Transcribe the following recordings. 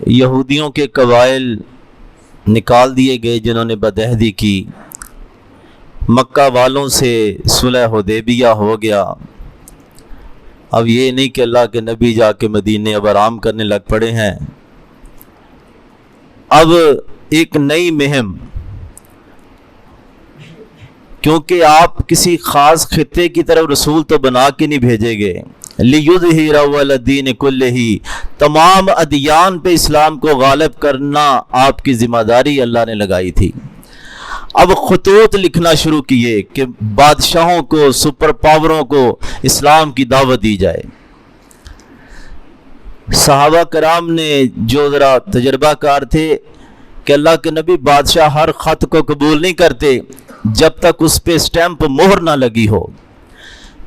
یہودیوں کے قبائل نکال دیے گئے جنہوں نے بدعہدی کی، مکہ والوں سے صلح حدیبیہ ہو گیا۔ اب یہ نہیں کہ اللہ کے نبی جا کے مدینے اب آرام کرنے لگ پڑے ہیں، اب ایک نئی مہم، کیونکہ آپ کسی خاص خطے کی طرف رسول تو بنا کے نہیں بھیجے گئے، لِيُظْهِرَهُ عَلَى الدِّينِ كُلِّهِ، تمام ادیان پہ اسلام کو غالب کرنا آپ کی ذمہ داری اللہ نے لگائی تھی۔ اب خطوط لکھنا شروع کیے کہ بادشاہوں کو، سپر پاوروں کو اسلام کی دعوت دی جائے۔ صحابہ کرام نے جو ذرا تجربہ کار تھے کہ اللہ کے نبی بادشاہ ہر خط کو قبول نہیں کرتے جب تک اس پہ سٹیمپ مہر نہ لگی ہو،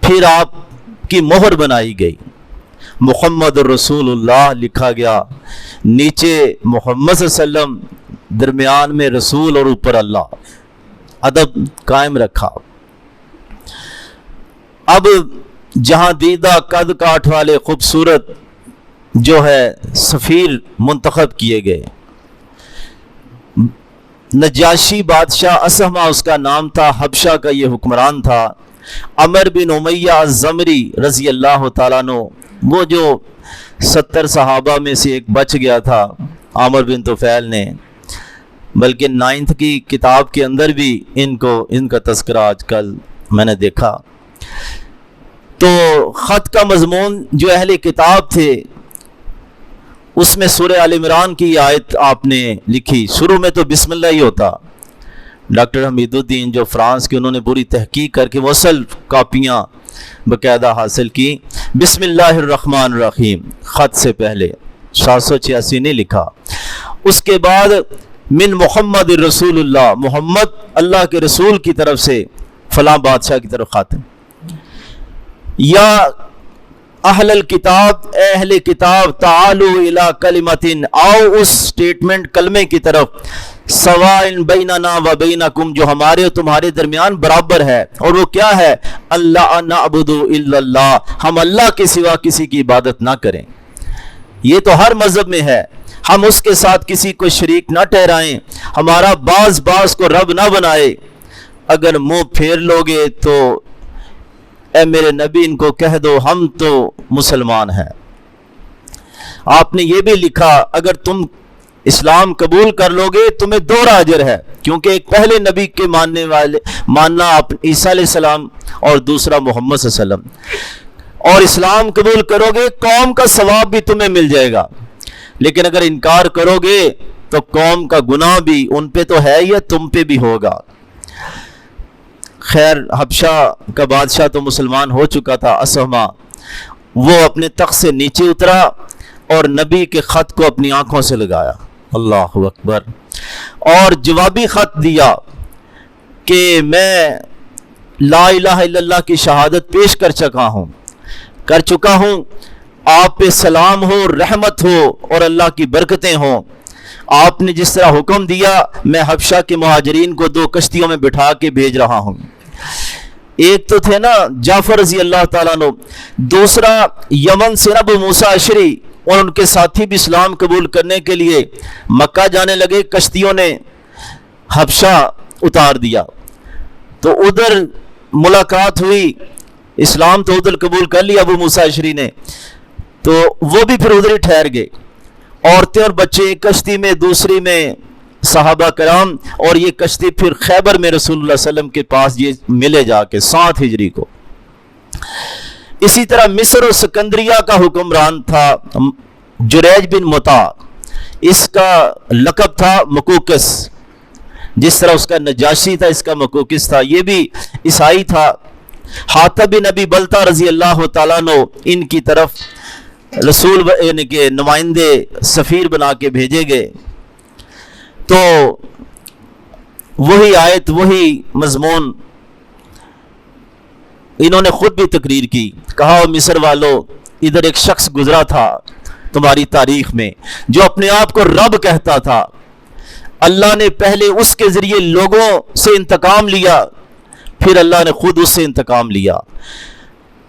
پھر آپ کی مہر بنائی گئی، محمد رسول اللہ لکھا گیا، نیچے محمد صلی اللہ علیہ وسلم، درمیان میں رسول اور اوپر اللہ، ادب قائم رکھا۔ اب جہاں دیدہ قد کاٹ والے خوبصورت جو ہے سفیر منتخب کیے گئے، نجاشی بادشاہ اسہمہ اس کا نام تھا، حبشہ کا یہ حکمران تھا، عمر بن امیہ الزمری رضی اللہ تعالیٰ عنہ، وہ جو 70 صحابہ میں سے ایک بچ گیا تھا عامر بن طفیل نے، بلکہ 9th کی کتاب کے اندر بھی ان کا تذکرہ آج کل میں نے دیکھا۔ تو خط کا مضمون جو اہل کتاب تھے اس میں سورہ آل عمران کی آیت آپ نے لکھی، شروع میں تو بسم اللہ ہی ہوتا۔ ڈاکٹر حمید الدین جو فرانس کے، انہوں نے پوری تحقیق کر کے وہ اصل کاپیاں باقاعدہ حاصل کی، بسم اللہ الرحمن الرحیم خط سے پہلے 786 نے لکھا۔ اس کے بعد من محمد رسول اللہ، محمد اللہ کے رسول کی طرف سے فلاں بادشاہ کی طرف خط، یا اہل الکتاب، اے اہل کتاب، تعالوا الی کلمۃ، آؤ اس سٹیٹمنٹ کلمے کی طرف، سواء بیننا و بینکم، جو ہمارے اور تمہارے درمیان برابر ہے، اور وہ کیا ہے؟ اللہ نعبد الا اللہ، ہم اللہ کے سوا کسی کی عبادت نہ کریں۔ یہ تو ہر مذہب میں ہے، ہم اس کے ساتھ کسی کو شریک نہ ٹھہرائیں، ہمارا بعض کو رب نہ بنائے۔ اگر منہ پھیر لوگے تو اے میرے نبی ان کو کہہ دو ہم تو مسلمان ہیں۔ آپ نے یہ بھی لکھا اگر تم اسلام قبول کر لو گے تمہیں 2 اجر ہے، کیونکہ ایک پہلے نبی کے ماننا آپ عیسیٰ علیہ السلام، اور دوسرا محمد صلی اللہ علیہ وسلم، اور اسلام قبول کرو گے قوم کا ثواب بھی تمہیں مل جائے گا، لیکن اگر انکار کرو گے تو قوم کا گناہ بھی ان پہ تو ہے یا تم پہ بھی ہوگا۔ خیر، حبشہ کا بادشاہ تو مسلمان ہو چکا تھا اسہمہ، وہ اپنے تخت سے نیچے اترا اور نبی کے خط کو اپنی آنکھوں سے لگایا، اللہ اکبر، اور جوابی خط دیا کہ میں لا الہ الا اللہ کی شہادت پیش کر چکا ہوں، آپ پہ سلام ہو، رحمت ہو اور اللہ کی برکتیں ہوں۔ آپ نے جس طرح حکم دیا میں حبشہ کے مہاجرین کو 2 کشتیوں میں بٹھا کے بھیج رہا ہوں۔ ایک تو تھے نا جعفر رضی اللہ تعالیٰ عنہ، دوسرا یمن سے ابو موسیٰ اشعری اور ان کے ساتھی بھی اسلام قبول کرنے کے لیے مکہ جانے لگے، کشتیوں نے حبشہ اتار دیا، تو ادھر ملاقات ہوئی، اسلام تو ادھر قبول کر لیا ابو موسیٰ اشعری نے، تو وہ بھی پھر ادھر ہی ٹھہر گئے، عورتیں اور بچے ایک کشتی میں، دوسری میں صحابہ کرام، اور یہ کشتی پھر خیبر میں رسول اللہ صلی اللہ علیہ وسلم کے پاس یہ ملے جا کے 7 ہجری کو۔ اسی طرح مصر و سکندریہ کا حکمران تھا جریج بن مطاع، اس کا لقب تھا مکوکس، جس طرح اس کا نجاشی تھا اس کا مکوکس تھا، یہ بھی عیسائی تھا۔ حاتب بن ابی بلتہ رضی اللہ تعالیٰ عنہ ان کی طرف رسول یعنی کہ نمائندے سفیر بنا کے بھیجے گئے، تو وہی آیت وہی مضمون انہوں نے خود بھی تقریر کی، کہا مصر والو ادھر ایک شخص گزرا تھا تمہاری تاریخ میں جو اپنے آپ کو رب کہتا تھا، اللہ نے پہلے اس کے ذریعے لوگوں سے انتقام لیا، پھر اللہ نے خود اس سے انتقام لیا،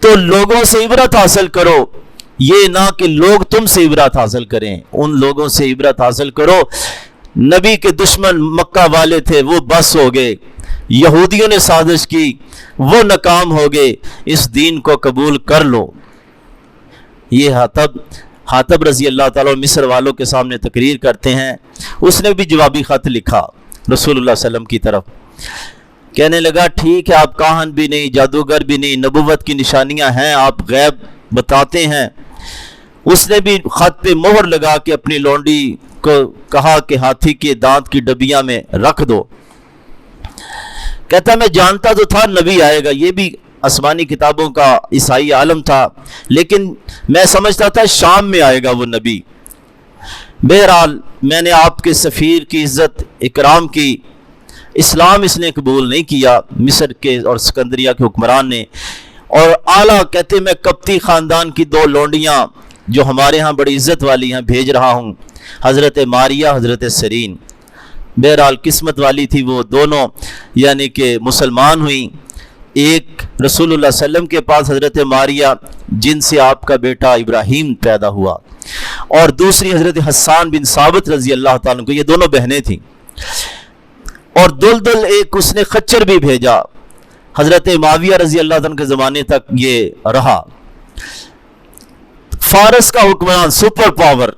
تو لوگوں سے عبرت حاصل کرو، یہ نہ کہ لوگ تم سے عبرت حاصل کریں، ان لوگوں سے عبرت حاصل کرو۔ نبی کے دشمن مکہ والے تھے، وہ بس ہو گئے، یہودیوں نے سازش کی، وہ ناکام ہو گئے، اس دین کو قبول کر لو۔ یہ حاتب رضی اللہ تعالیٰ مصر والوں کے سامنے تقریر کرتے ہیں، اس نے بھی جوابی خط لکھا رسول اللہ صلی اللہ علیہ وسلم کی طرف، کہنے لگا ٹھیک ہے آپ کاہن بھی نہیں، جادوگر بھی نہیں، نبوت کی نشانیاں ہیں، آپ غیب بتاتے ہیں۔ اس نے بھی خط پہ مہر لگا کے اپنی لونڈی کو کہا کہ ہاتھی کے دانت کی ڈبیاں میں رکھ دو۔ کہتا میں جانتا تو تھا نبی آئے گا، یہ بھی آسمانی کتابوں کا عیسائی عالم تھا، لیکن میں سمجھتا تھا شام میں آئے گا وہ نبی۔ بہرحال میں نے آپ کے سفیر کی عزت اکرام کی، اسلام اس نے قبول نہیں کیا، مصر کے اور سکندریہ کے حکمران نے۔ اور اعلیٰ کہتے میں کپتی خاندان کی 2 لونڈیاں جو ہمارے ہاں بڑی عزت والی ہیں بھیج رہا ہوں، حضرت ماریہ، حضرت سرین۔ بہرحال قسمت والی تھی وہ دونوں، یعنی کہ مسلمان ہوئیں۔ ایک رسول اللہ صلی اللہ علیہ وسلم کے پاس حضرت ماریہ جن سے آپ کا بیٹا ابراہیم پیدا ہوا، اور دوسری حضرت حسان بن ثابت رضی اللہ تعالیٰ عنہ، یہ دونوں بہنیں تھیں۔ اور دلدل ایک اس نے خچر بھی بھیجا، حضرت معاویہ رضی اللہ عنہ کے زمانے تک یہ رہا۔ فارس کا حکمران، سپر پاور،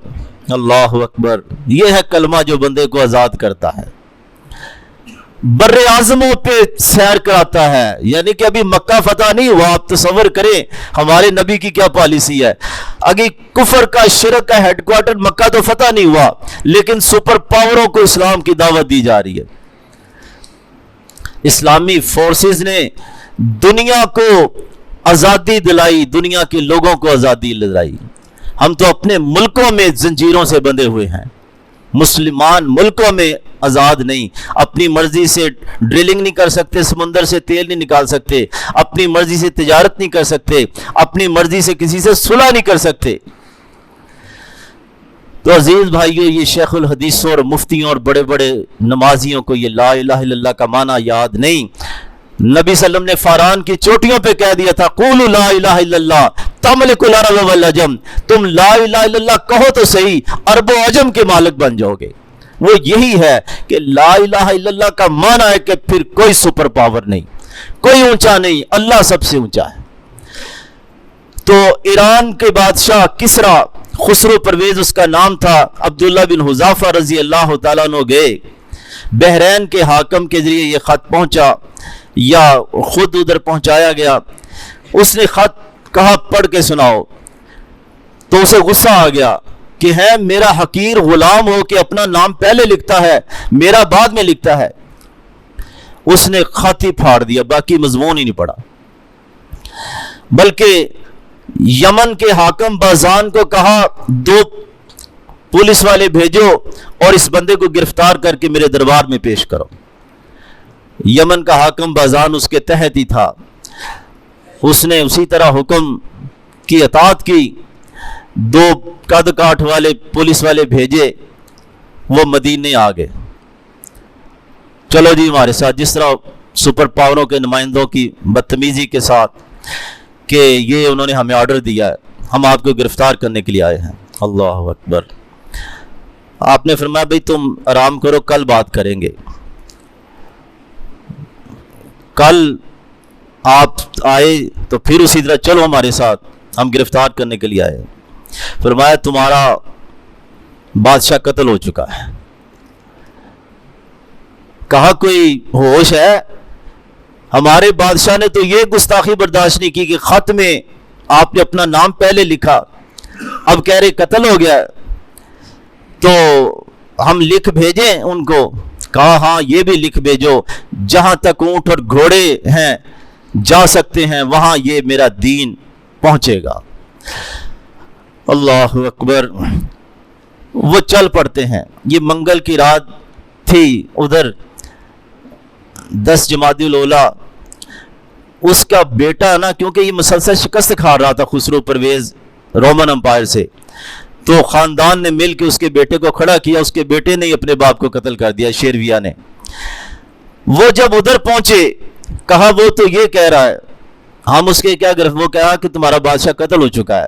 اللہ اکبر، یہ ہے کلمہ جو بندے کو آزاد کرتا ہے، بر اعظموں پہ سیر کراتا ہے۔ یعنی کہ ابھی مکہ فتح نہیں ہوا، آپ تصور کریں ہمارے نبی کی کیا پالیسی ہے۔ اگی کفر کا، شرک کا ہیڈ کوارٹر مکہ تو فتح نہیں ہوا، لیکن سپر پاوروں کو اسلام کی دعوت دی جا رہی ہے۔ اسلامی فورسز نے دنیا کو آزادی دلائی، دنیا کے لوگوں کو آزادی دلائی۔ ہم تو اپنے ملکوں میں زنجیروں سے بندھے ہوئے ہیں، مسلمان ملکوں میں آزاد نہیں، اپنی مرضی سے ڈرلنگ نہیں کر سکتے، سمندر سے تیل نہیں نکال سکتے، اپنی مرضی سے تجارت نہیں کر سکتے، اپنی مرضی سے کسی سے صلح نہیں کر سکتے۔ تو عزیز بھائیو، یہ شیخ الحدیثوں اور مفتیوں اور بڑے بڑے نمازیوں کو یہ لا الہ الا اللہ کا معنی یاد نہیں۔ نبی صلی اللہ علیہ وسلم نے فاران کی چوٹیوں پہ کہہ دیا تھا قولوا لا الہ الا اللہ تملک العرب والعجم، تم لا الہ الا اللہ کہو تو صحیح، عرب و عجم کے مالک بن جاؤ گے۔ وہ یہی ہے کہ لا الہ الا اللہ کا معنی ہے کہ پھر کوئی سپر پاور نہیں، کوئی اونچا نہیں، اللہ سب سے اونچا ہے۔ تو ایران کے بادشاہ کسرا، خسرو پرویز اس کا نام تھا، عبداللہ بن حذافہ رضی اللہ تعالیٰ عنہ گئے، بحرین کے حاکم کے ذریعے یہ خط پہنچا یا خود ادھر پہنچایا گیا۔ اس نے خط کہا پڑھ کے سناؤ، تو اسے غصہ آ گیا کہ ہے میرا حقیر غلام ہو کہ اپنا نام پہلے لکھتا ہے، میرا بعد میں لکھتا ہے۔ اس نے خط ہی پھاڑ دیا، باقی مضمون ہی نہیں پڑھا، بلکہ یمن کے حاکم بازان کو کہا 2 پولیس والے بھیجو اور اس بندے کو گرفتار کر کے میرے دربار میں پیش کرو۔ یمن کا حاکم بازان اس کے تحت ہی تھا، اس نے اسی طرح حکم کی اطاعت کی، 2 قد کاٹ والے پولیس والے بھیجے، وہ مدینے آ گئے۔ چلو جی ہمارے ساتھ، جس طرح سپر پاوروں کے نمائندوں کی بدتمیزی کے ساتھ کہ یہ انہوں نے ہمیں آرڈر دیا ہے، ہم آپ کو گرفتار کرنے کے لیے آئے ہیں۔ اللہ اکبر۔ آپ نے فرمایا بھئی تم آرام کرو، کل بات کریں گے۔ کل آپ آئے تو پھر اسی طرح چلو ہمارے ساتھ، ہم گرفتار کرنے کے لیے آئے۔ فرمایا تمہارا بادشاہ قتل ہو چکا ہے۔ کہا کوئی ہوش ہے؟ ہمارے بادشاہ نے تو یہ گستاخی برداشت نہیں کی کہ خط میں آپ نے اپنا نام پہلے لکھا، اب کہہ رہے قتل ہو گیا ہے، تو ہم لکھ بھیجیں ان کو؟ کہا ہاں یہ بھی لکھ بھیجو، جہاں تک اونٹ اور گھوڑے ہیں جا سکتے ہیں وہاں یہ میرا دین پہنچے گا۔ اللہ اکبر۔ وہ چل پڑتے ہیں۔ یہ منگل کی رات تھی، ادھر 10 جمادی الاولیٰ، اس کا بیٹا نا، کیونکہ یہ مسلسل شکست کھا رہا تھا خسرو پرویز رومن امپائر سے، تو خاندان نے مل کے اس کے بیٹے کو کھڑا کیا، اس کے بیٹے نے اپنے باپ کو قتل کر دیا، شیرویہ نے۔ وہ جب ادھر پہنچے کہا وہ تو یہ کہہ رہا ہے، ہم اس کے کیا گرفت، وہ کہا کہ تمہارا بادشاہ قتل ہو چکا ہے۔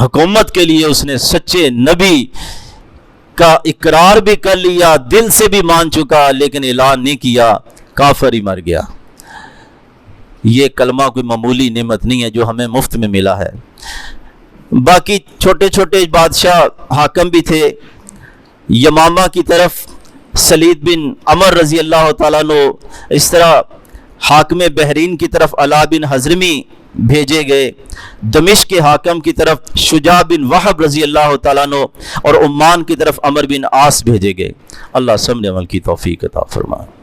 حکومت کے لیے اس نے سچے نبی کا اقرار بھی کر لیا، دل سے بھی مان چکا، لیکن اعلان نہیں کیا، کافر ہی مر گیا۔ یہ کلمہ کوئی معمولی نعمت نہیں ہے جو ہمیں مفت میں ملا ہے۔ باقی چھوٹے چھوٹے بادشاہ حاکم بھی تھے۔ یمامہ کی طرف سلید بن عمر رضی اللہ تعالیٰ عنہ، اس طرح حاکم بحرین کی طرف علا بن حضرمی بھیجے گئے، دمشق کے حاکم کی طرف شجاع بن وہب رضی اللہ تعالیٰ عنہ، اور عمان کی طرف عمر بن عاص بھیجے گئے۔ اللہ سب نے عمل کی توفیق عطا فرمائے۔